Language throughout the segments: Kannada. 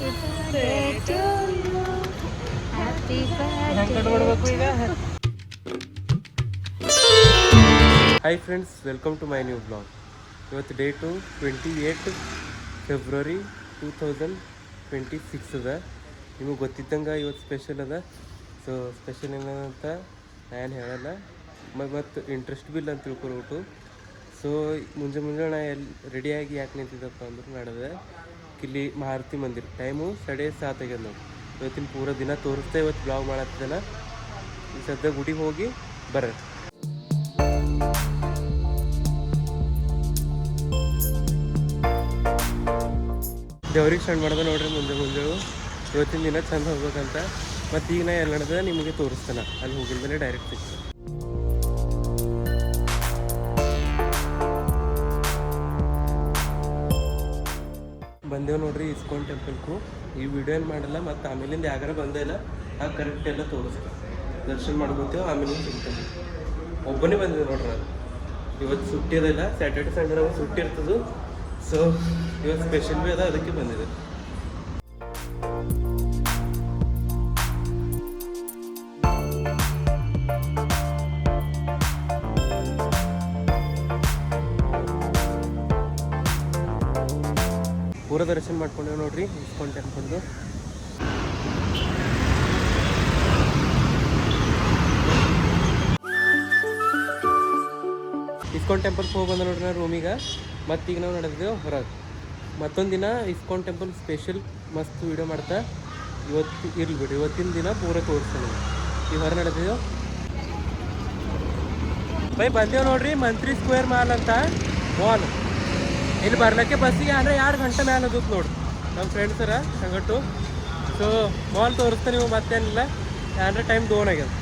Hi friends, welcome to my new vlog. ಇವತ್ತು ಡೇಟು 28 ಫೆಬ್ರವರಿ 2026 ಅದ. ನಿಮಗೆ ಗೊತ್ತಿದ್ದಂಗೆ ಇವತ್ತು ಸ್ಪೆಷಲ್ ಅದ. ಸೊ ಸ್ಪೆಷಲ್ ಏನಂತ ನಾನು ಹೇಳಲ್ಲ, ಮತ್ತು ಇಂಟ್ರೆಸ್ಟ್ ಬಿಲ್ ಅಂತ ತಿಳ್ಕೊಳ್ಬಿಟ್ಟು. ಸೊ ಮುಂಜಾನೆ ನಾ ರೆಡಿಯಾಗಿ ಯಾಕೆ ನಿಂತಿದ್ದಪ್ಪ ಅಂದ್ರೆ ನಡೆದೆ ಇಲ್ಲಿ ಮಾರುತಿ ಮಂದಿರ. ಟೈಮು 7:30 ಆಗ್ಯದ. ನಾವು ಇವತ್ತಿನ ಪೂರ ದಿನ ತೋರಿಸ್ತಾ ಇವತ್ತು ಬ್ಲಾಗ್ ಮಾಡತ್ತಿದ್ದೇನೆ. ಈ ಸದ್ಯ ಗುಡಿಗೆ ಹೋಗಿ ಬರ್ರಿ. ದೇವ್ರಿಗೆ ಸ್ಟಾರ್ಟ್ ಮಾಡೋದು ನೋಡ್ರಿ ಮುಂಜಾನೆ ಇವತ್ತಿನ ದಿನ ಚಂದ ಹೋಗ್ಬೇಕಂತ. ಮತ್ತು ಈಗ ನಾ ಎಲ್ಲಿ ನಡೆದ ನಿಮಗೆ ತೋರಿಸ್ತಾನೆ, ಅಲ್ಲಿ ಹೋಗಿದ ಮೇಲೆ ಡೈರೆಕ್ಟ್ ಸಿಗ್ತಾನೆ. ಬಂದೇವು ನೋಡ್ರಿ ಇಸ್ಕಾನ್ ಟೆಂಪಲ್ಗೂ. ಈ ವಿಡಿಯೋ ಏನು ಮಾಡಲ್ಲ, ಮತ್ತು ಆಮೇಲಿಂದ ಯಾಗಾರ ಬಂದೇ ಇಲ್ಲ ಆ ಕರೆಕ್ಟ್ ಎಲ್ಲ ತೋರಿಸ್ತಾರೆ. ದರ್ಶನ ಮಾಡ್ಕೊತೇವೆ, ಆಮೇಲೆ ಸಿಗ್ತದೆ. ಒಬ್ಬನೇ ಬಂದಿದೆ ನೋಡ್ರಿ ನಾನು. ಇವತ್ತು ಸುಟ್ಟಿ ಅದಲ್ಲ, ಸ್ಯಾಟರ್ಡೆ ಸಂಡೇ ನಮಗೆ ಸುಟ್ಟಿ ಇರ್ತದೆ. ಸೊ ಇವತ್ತು ಸ್ಪೆಷಲ್ ಬಿ ಅದ, ಅದಕ್ಕೆ ಬಂದಿದೆ. ಪೂರ ದರ್ಶನ ಮಾಡ್ಕೊಂಡೇವೆ ನೋಡ್ರಿ ಇಸ್ಕಾನ್ ಟೆಂಪಲ್ದು. ಇಸ್ಕಾನ್ ಟೆಂಪಲ್ಗೆ ಹೋಗಿ ಬಂದ ನೋಡ್ರಿ ನಾ ರೂಮಿಗೆ. ಮತ್ತೀಗ ನಾವು ನಡೆದಿದ್ದೇವೆ ಹೊರಗೆ. ಮತ್ತೊಂದು ದಿನ ಇಸ್ಕಾನ್ ಟೆಂಪಲ್ ಸ್ಪೆಷಲ್ ಮಸ್ತ್ ವೀಡಿಯೋ ಮಾಡ್ತಾ ಇವತ್ತು ಇರ್ಲಿ ಬಿಡಿ. ಇವತ್ತಿನ ದಿನ ಪೂರ ತೋರಿಸ್ತಾನೆ. ಈಗ ಹೊರ ನಡೆದಿದ್ದೇವೆ ಬೈ. ಬಂದೇವು ನೋಡ್ರಿ ಮಂತ್ರಿ ಸ್ಕ್ವೇರ್ ಮಾಲ್ ಅಂತ ಮಾಲ್. ಇಲ್ಲಿ ಬರ್ಲಿಕ್ಕೆ ಬಸ್ಸಿಗೆ ಅಂದರೆ 2 ಗಂಟೆ ಮೇಲೆ ಅದಕ್ಕೆ ನೋಡ್ರಿ ನಮ್ಮ ಫ್ರೆಂಡ್ಸರ ಸಂಗಟ್ಟು. ಸೊ ಮಾಲ್ ತೋರಿಸ್ತಾ ನೀವು ಮತ್ತೇನಿಲ್ಲ, ಅಂದರೆ ಟೈಮ್ 2 ಆಗ್ಯದ.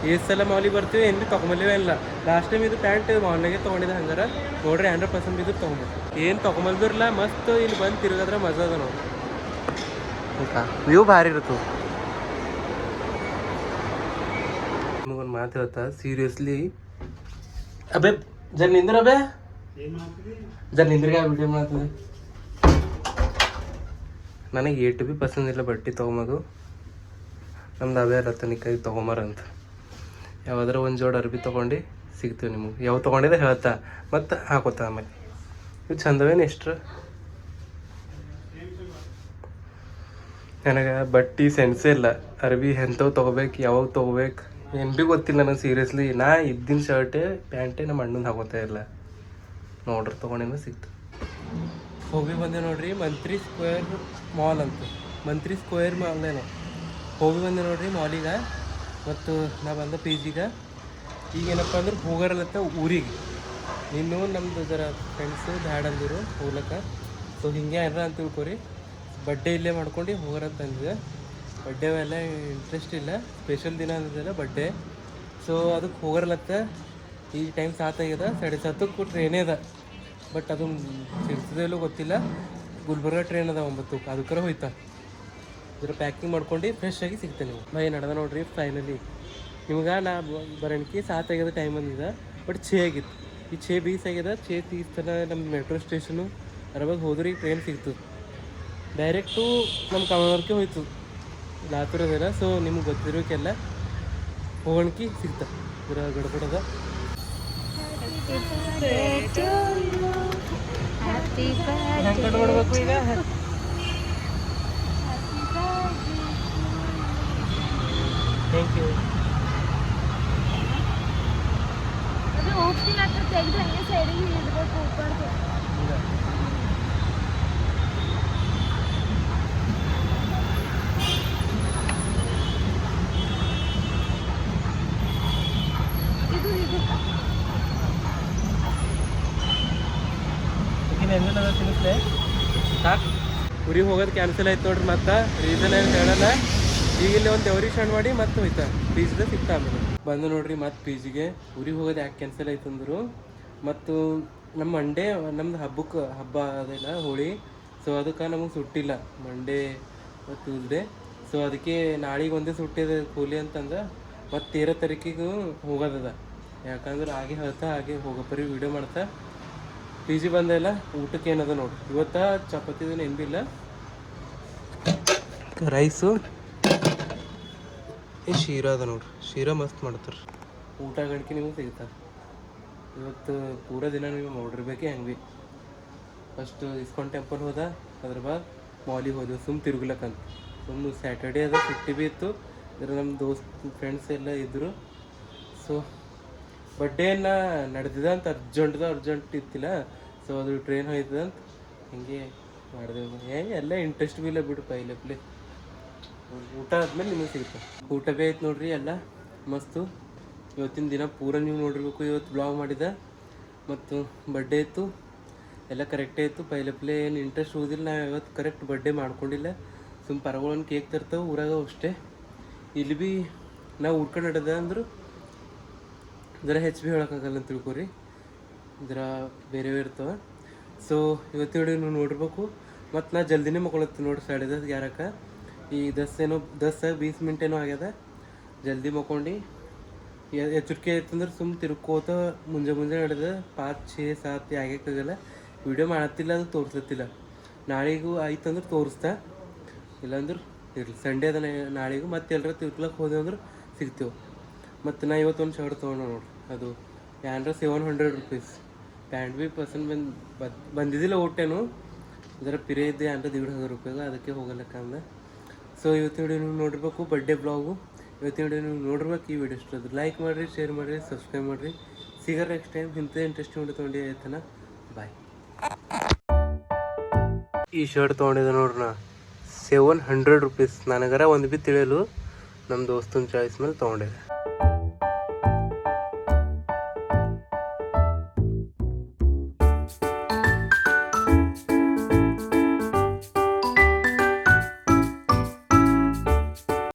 ಈ ಸಲ ಮಾಲಿಗೆ ಬರ್ತೀವಿ, ಏನು ಭೀ ತೊಗೊಂಬಲ್ಲಿವೇ ಇಲ್ಲ. ಲಾಸ್ಟ್ ಟೈಮ್ ಇದು ಪ್ಯಾಂಟ್ ಮಾಲ್ನಾಗೆ ತೊಗೊಂಡಿದ್ದೆ. ಹಂಗಾರ ನೋಡ್ರಿ 100% ಇದು ತೊಗೊಂಬ. ಏನು ತೊಗೊಂಬಲ್ದಿರಲ್ಲ, ಮಸ್ತ್ ಇಲ್ಲಿ ಬಂದು ತಿರುಗಾದ್ರೆ ಮಜಾ ಅದ ನೋಡ್ರಿ. ವ್ಯೂ ಭಾರಿ ಇರುತ್ತೆ. ನಿಮಗೊಂದು ಮಾತು ಹೇಳ್ತಾ ಸೀರಿಯಸ್ಲಿ. ಅಬೇ ಜರ್ ನಿಂದ್ರ, ಅಬೇ ಜರ್ ನಿಂದ್ರಿಗೆ ವಿಡಿಯೋ ಮಾಡ್ತದೆ. ನನಗೆ ಏಟು ಭೀ ಪಸಂದ್ ಇಲ್ಲ ಬಟ್ಟೆ ತೊಗೊಂಬೋದು. ನಮ್ದು ಅವೇ ಇರತ್ತೆ ನಿಕ್ಕೈ ತೊಗೊಂಬಾರಂತ. ಯಾವ್ದಾರ ಒಂದು ಜೋಡಿ ಅರ್ಬಿ ತೊಗೊಂಡು ಸಿಗ್ತೀವಿ ನಿಮಗೆ. ಯಾವ ತೊಗೊಂಡಿದ್ದೆ ಹೇಳ್ತಾ ಮತ್ತು ಹಾಕೋತ. ಆಮೇಲೆ ಇವು ಚಂದವೇನು ಎಷ್ಟ್ರ. ನನಗೆ ಬಟ್ಟೆ ಸೆನ್ಸೇ ಇಲ್ಲ. ಅರ್ಬಿ ಎಂಥವು ತೊಗೋಬೇಕು, ಯಾವಾಗ ತೊಗೋಬೇಕು ಏನು ಭೀ ಗೊತ್ತಿಲ್ಲ ನನಗೆ ಸೀರಿಯಸ್ಲಿ. ನಾ ಇದ್ದಿನ ಶರ್ಟೇ ಪ್ಯಾಂಟೇ ನಮ್ಮ ಅಣ್ಣನ ಹಾಕೋತಾ ಇಲ್ಲ. ನೋಡ್ರಿ ತೊಗೊಂಡಿನ ಸಿಕ್ತು. ಹೋಗಿ ಬಂದೆ ನೋಡ್ರಿ ಮಂತ್ರಿ ಸ್ಕ್ವೇರ್ ಮಾಲ್ ಅಂತ. ಮಂತ್ರಿ ಸ್ಕ್ವೇರ್ ಮಾಲ್ದೇನೋ ಹೋಗಿ ಬಂದೆ ನೋಡ್ರಿ ಮಾಲಿಗೆ. ಮತ್ತು ನಾ ಬಂದ ಪಿ ಜಿಗೆ. ಈಗೇನಪ್ಪ ಅಂದ್ರೆ ಹೋಗಾರಲ್ಲತ್ತ ಊರಿಗೆ. ಇನ್ನು ನಮ್ಮದು ಜರ ಫ್ರೆಂಡ್ಸು ಬ್ಯಾಡ್ ಅಂದಿರು ಹೋಗ್ಲಕ್ಕ. ಸೊ ಹಿಂಗೆ ಏನಾರ ಅಂತ ತಿಳ್ಕೊರಿ. ಬಡ್ಡೆ ಇಲ್ಲೇ ಮಾಡ್ಕೊಂಡು ಹೋಗಾರಂತ ಅಂದಿದೆ. ಬಡ್ಡೆ ಎಲ್ಲ ಇಂಟ್ರೆಸ್ಟ್ ಇಲ್ಲ, ಸ್ಪೆಷಲ್ ದಿನ ಅಂದಿದ್ದೆಲ್ಲ ಬಡ್ಡೆ. ಸೊ ಅದಕ್ಕೆ ಹೋಗಾರಲ್ಲತ್ತ. ಈ ಟೈಮ್ 7 ಆಗ್ಯದ. 7:30ಕ್ಕೂ ಟ್ರೈನೇ ಅದ. ಬಟ್ ಅದು ಸಿಗ್ತದೆಲ್ಲೂ ಗೊತ್ತಿಲ್ಲ. ಗುಲ್ಬರ್ಗ ಟ್ರೈನ್ ಅದ 9ಕ್ಕೆ, ಅದಕ್ಕರ ಹೋಯ್ತಾ. ಇದರ ಪ್ಯಾಕಿಂಗ್ ಮಾಡ್ಕೊಂಡು ಫ್ರೆಶ್ ಆಗಿ ಸಿಗ್ತೇನೆ. ಬೈ ನಡೆದ ನೋಡ್ರಿ ಫೈನಲಿ. ನಿಮ್ಗೆ ನಾ ಬರೋಣಕ್ಕೆ 7 ಆಗ್ಯದ ಟೈಮ್ ಬಂದಿದೆ. ಬಟ್ 6 ಆಗಿತ್ತು. ಈ 6:20 ಆಗ್ಯದ. 6:30 ತನ ನಮ್ಮ ಮೆಟ್ರೋ ಸ್ಟೇಷನು ಅರವಾಗ ಹೋದ್ರೆ ಈಗ ಟ್ರೈನ್ ಸಿಗ್ತದೆ. ಡೈರೆಕ್ಟು ನಮ್ಮ ಕಮಲಕ್ಕೆ ಹೋಯ್ತು ಲಾತೂರದೆಲ್ಲ. ಸೊ ನಿಮ್ಗೆ ಗೊತ್ತಿರೋಕ್ಕೆಲ್ಲ ಹೋಗೋಣಕ್ಕೆ ಸಿಗ್ತದೆ. ಪೂರ ಗಡ್ಬಡದ. ಹೆಂಗೆ ಕಟ್ಕೊಡ್ಬೇಕು ಈಗ. Thank you. ಅದು ಹೋಗ್ತೀನಿ ಅಂತ ತೆಗೆದು ಹಂಗೆ ಸೈಡಿಗೆ ಹಿಡ್ಬೇಕು ಹೋಗ್ಬಾರ್ದು. ಇದು ಇದು ಹೆಂಗದ ತಿನ್ನಿಸ್ದೆ ಸಾಕು. ಊರಿಗೆ ಹೋಗೋದು ಕ್ಯಾನ್ಸಲ್ ಆಯ್ತು ನೋಡ್ರಿ. ಮತ್ತು ರೀಸನ್ ಏನು ಹೇಳಲ್ಲ. ಈಗ ಇಲ್ಲಿ ಒಂದು ದೇವ್ರಿಗೆ ಸ್ಟಾರ್ಟ್ ಮಾಡಿ ಮತ್ತೆ ಹೋಯ್ತಾ ಪಿ ಜಿದ ಸಿಗ್ತಾ. ಆಮೇಲೆ ಬಂದು ನೋಡ್ರಿ ಮತ್ತು ಪಿ ಜಿಗೆ. ಊರಿಗೆ ಹೋಗೋದು ಯಾಕೆ ಕ್ಯಾನ್ಸಲ್ ಆಯ್ತು ಅಂದರು. ಮತ್ತು ನಮ್ಮ ಮಂಡೇ ನಮ್ದು ಹಬ್ಬ ಅದಿಲ್ಲ ಹೋಳಿ. ಸೊ ಅದಕ್ಕೆ ನಮಗೆ ಸುಟ್ಟಿಲ್ಲ ಮಂಡೇ ಮತ್ತು ಟ್ಯೂಸ್ಡೇ. ಸೊ ಅದಕ್ಕೆ ನಾಳೆಗೆ ಒಂದೇ ಸುಟ್ಟಿದೆ ಕೂಲಿ ಅಂತಂದ್ರೆ ಮತ್ತು 13 ತಾರೀಕಿಗೂ ಹೋಗೋದದ. ಯಾಕಂದ್ರೆ ಹಾಗೆ ಹೇಳ್ತಾ ಹಾಗೆ ಹೋಗೋಪರಿ ವೀಡಿಯೋ ಮಾಡ್ತಾ ಪಿ ಜಿ ಬಂದೆಲ್ಲ ಊಟಕ್ಕೆ ಏನದ ನೋಡ್ರಿ. ಇವತ್ತು ಚಪಾತಿದು ಏನು ಭೀ ಇಲ್ಲ, ರೈಸು ಈ ಶೀರಾ ಅದ ನೋಡ್ರಿ. ಶೀರಾ ಮಸ್ತ್ ಮಾಡ್ತಾರೆ. ಊಟ ಗಂಟೆ ನಿಮಗೆ ಸಿಗ್ತಾರೆ. ಇವತ್ತು ಪೂರ ದಿನ ನೀವು ನೋಡಿರ್ಬೇಕೆ ಹೆಂಗೆ ಭೀ. ಫಸ್ಟ್ ಇಸ್ಕಾನ್ ಟೆಂಪಲ್ ಹೋದ, ಅದ್ರ ಬಾದ್ ಮಾಲಿಗೆ ಹೋದೆವು ಸುಮ್ಮ ತಿರುಗ್ಲಕ್ಕಂತ. ಸುಮ್ಮನೆ ಸ್ಯಾಟರ್ಡೇ ಅದ, ಫಿಫ್ಟಿ ಭೀ ಇತ್ತು. ಇದ್ರ ನಮ್ಮ ದೋಸ್ತ್ ಫ್ರೆಂಡ್ಸ್ ಎಲ್ಲ ಇದ್ದರು. ಸೊ ಬಡ್ಡೇನ ನಡೆದಿದೆ ಅಂತ ಅರ್ಜೆಂಟ್ ಇತ್ತಿಲ್ಲ. ಸೊ ಅದು ಟ್ರೈನ್ ಹೋಯ್ತದ ಅಂತ ಹಿಂಗೆ ಮಾಡಿದೆವು. ಎಲ್ಲ ಇಂಟ್ರೆಸ್ಟ್ ಭೀ ಇಲ್ಲ ಬಿಡು ಪೈಲೆ ಊಟ ಆದ್ಮೇಲೆ ನಿಮಗೆ ಸಿಗುತ್ತೆ. ಊಟ ಭೀ ಆಯ್ತು ನೋಡ್ರಿ, ಎಲ್ಲ ಮಸ್ತು. ಇವತ್ತಿನ ದಿನ ಪೂರ ನೀವು ನೋಡಿರ್ಬೇಕು. ಇವತ್ತು ಬ್ಲಾಗ್ ಮಾಡಿದೆ ಮತ್ತು ಬರ್ಡೇ ಇತ್ತು, ಎಲ್ಲ ಕರೆಕ್ಟೇ ಇತ್ತು. ಪೈಲೆ ಏನು ಇಂಟ್ರೆಸ್ಟ್ ಹೋಗೋದಿಲ್ಲ. ನಾವು ಇವತ್ತು ಕರೆಕ್ಟ್ ಬರ್ಡೇ ಮಾಡ್ಕೊಂಡಿಲ್ಲ. ಸುಮ್ಮ ಪರಗಳನ್ನು ಕೇಕ್ ತರ್ತೇವೆ ಊರಾಗ ಅಷ್ಟೇ. ಇಲ್ಲಿ ಭೀ ನಾವು ಊಟ ನಡೆದ ಅಂದ್ರೆ ಜರ ಹೆಚ್ಚು ಭೀ ಹೇಳೋಕ್ಕಾಗಲ್ಲ ಅಂತ ತಿಳ್ಕೊರಿ, ಜರ ಬೇರೆ ಇರ್ತವೆ. ಸೊ ಇವತ್ತು ನೀವು ನೋಡಿರ್ಬೇಕು. ಮತ್ತು ನಾ ಜಲ್ದಿನೇ ಮಕ್ಕೊಳತ್ತೀನಿ ನೋಡ್ರಿ, 10:30-11 ಈ 10-20 ಮಿನಿಟ್ ಏನೋ ಆಗ್ಯದ. ಜಲ್ದಿ ಮಕ್ಕೊಂಡು ಎಚ್ಚರಿಕೆ ಆಯ್ತಂದ್ರೆ ಸುಮ್ಮ ತಿರ್ಕೋತ ಮುಂಜಾನೆ ನಡೆದ 5-6-7 ಆಗಕ್ಕಾಗಲ್ಲ. ವೀಡಿಯೋ ಮಾಡತ್ತಿಲ್ಲ, ಅದು ತೋರಿಸತ್ತಿಲ್ಲ. ನಾಳೆಗೂ ಆಯ್ತಂದ್ರೆ ತೋರಿಸ್ತಾ, ಇಲ್ಲಾಂದ್ರೆ ಇರಲಿ. ಸಂಡೇ ಅದ ನಾಳೆಗೂ. ಮತ್ತೆ ಎಲ್ಲರ ತಿರ್ಗ್ಲಕ್ಕೆ ಹೋದೆ ಅಂದ್ರೆ ಸಿಗ್ತೇವೆ. ಮತ್ತು ನಾ ಇವತ್ತೊಂದು ಶರ್ಟ್ ತೊಗೊಂಡು ನೋಡ್ರಿ, ಅದು ಏನರ 700 ರೂಪೀಸ್. ಪ್ಯಾಂಟ್ ಭೀ ಪಸಂದ್ ಬಂದಿದ್ದಿಲ್ಲ. ಊಟೇನು ಜರ ಪಿರೇ ಇದ್ದೆ ಏನರ 1,500 ರೂಪಾಯಿಗೆ, ಅದಕ್ಕೆ ಹೋಗಲಕ್ಕ ಅಂದ. ಸೊ ಇವತ್ತು ವಿಡಿಯೋ ನೀವು ನೋಡಿರ್ಬೇಕು, ಬರ್ಡೇ ಬ್ಲಾಗು. ಇವತ್ತಿನ ವಿಡಿಯೋ ನೀವು ನೋಡಿರ್ಬೇಕು. ಈ ವಿಡಿಯೋ ಇಷ್ಟ ಅದು ಲೈಕ್ ಮಾಡಿರಿ, ಶೇರ್ ಮಾಡಿರಿ, ಸಬ್ಸ್ಕ್ರೈಬ್ ಮಾಡಿರಿ. ಸಿಗರ್ ನೆಕ್ಸ್ಟ್ ಟೈಮ್ ಇಂಥ ಇಂಟ್ರೆಸ್ಟಿಂಗ್ ವಿಡಿಯೋ ತೊಗೊಂಡು ಆಯ್ತಾನ. ಬಾಯ್. ಈ ಶರ್ಟ್ ತೊಗೊಂಡಿದ್ದೆ ನೋಡ್ರಿ ನಾ, 700 ರೂಪೀಸ್. ನನಗರ ಒಂದು ಭೀ ತಿಳಿಯಲು ನಮ್ಮ ದೋಸ್ತನ ಚಾಯ್ಸ್ ಮೇಲೆ ತೊಗೊಂಡಿದ್ದೆ.